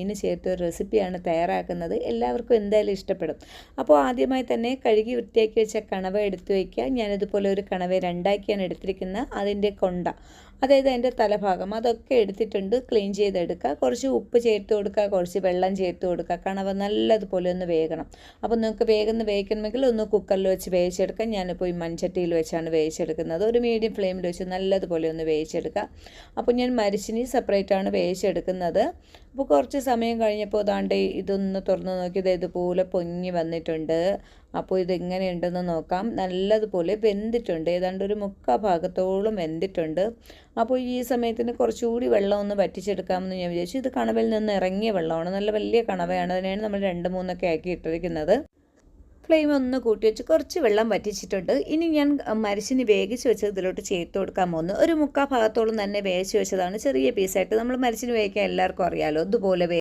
മീൻ ചേർത്ത് ഒരു റെസിപ്പിയാണ് തയ്യാറാക്കുന്നത്. എല്ലാവർക്കും എന്തായാലും ഇഷ്ടപ്പെടും. അപ്പോൾ ആദ്യമായി തന്നെ കഴുകി വൃത്തിയാക്കി വെച്ച കണവ എടുത്ത് വയ്ക്കുക. ഞാനിതുപോലെ ഒരു കണവ രണ്ടാക്കിയാണ് എടുത്തിരിക്കുന്നത്. അതിൻ്റെ കൊണ്ട, അതായത് അതിൻ്റെ തലഭാഗം, അതൊക്കെ എടുത്തിട്ടുണ്ട്. ക്ലീൻ ചെയ്തെടുക്കുക. കുറച്ച് ഉപ്പ് ചേർത്ത് കൊടുക്കുക, കുറച്ച് വെള്ളം ചേർത്ത് കൊടുക്കുക. കണവ നല്ലതുപോലെ ഒന്ന് വേകണം. അപ്പോൾ നിങ്ങൾക്ക് വേഗം വേവിക്കണമെങ്കിൽ ഒന്ന് കുക്കറിൽ വെച്ച് വേവിച്ചെടുക്കാം. ഞാനിപ്പോൾ ഈ മൺചട്ടിയിൽ വെച്ചാണ് വേവിച്ചെടുക്കുന്നത്. ഒരു മീഡിയം ഫ്ലെയിമിൽ വെച്ച് നല്ലതുപോലെ ഒന്ന് വേവിച്ചെടുക്കുക. അപ്പോൾ ഞാൻ മരിച്ചിനി സെപ്പറേറ്റാണ് വേവിച്ചെടുക്കുന്നത്. അപ്പോൾ കുറച്ച് സമയം കഴിഞ്ഞപ്പോൾ ദാണ്ട് ഇതൊന്ന് തുറന്ന് നോക്കിയത് ഇതുപോലെ പൊങ്ങി വന്നിട്ടുണ്ട്. അപ്പോൾ ഇതെങ്ങനെയുണ്ടെന്ന് നോക്കാം. നല്ലതുപോലെ വെന്തിട്ടുണ്ട്. ഏതാണ്ട് ഒരു 3/4 ഭാഗത്തോളം വെന്തിട്ടുണ്ട്. അപ്പോൾ ഈ സമയത്തിന് കുറച്ചുകൂടി വെള്ളം ഒന്ന് വറ്റിച്ചെടുക്കാമെന്ന് ഞാൻ വിചാരിച്ചു. ഇത് കണവയിൽ നിന്ന് ഇറങ്ങിയ വെള്ളമാണ്, നല്ല വലിയ കണവയാണ്. അതിനാണ് നമ്മൾ 2, 3 ആക്കി ഇട്ടിരിക്കുന്നത്. ഫ്ലെയിം ഒന്ന് കൂട്ടി വെച്ച് കുറച്ച് വെള്ളം വറ്റിച്ചിട്ടുണ്ട്. ഇനി ഞാൻ മരിച്ചിനി വേവിച്ച് വെച്ചത് ഇതിലോട്ട് ചേർത്ത് കൊടുക്കാൻ പോകുന്നു. ഒരു 3/4 ഭാഗത്തോളം തന്നെ വേവിച്ച് വെച്ചതാണ്, ചെറിയ പീസായിട്ട്. നമ്മൾ മരിച്ചിനി വേവിക്കാൻ എല്ലാവർക്കും അറിയാമല്ലോ, ഇതുപോലെ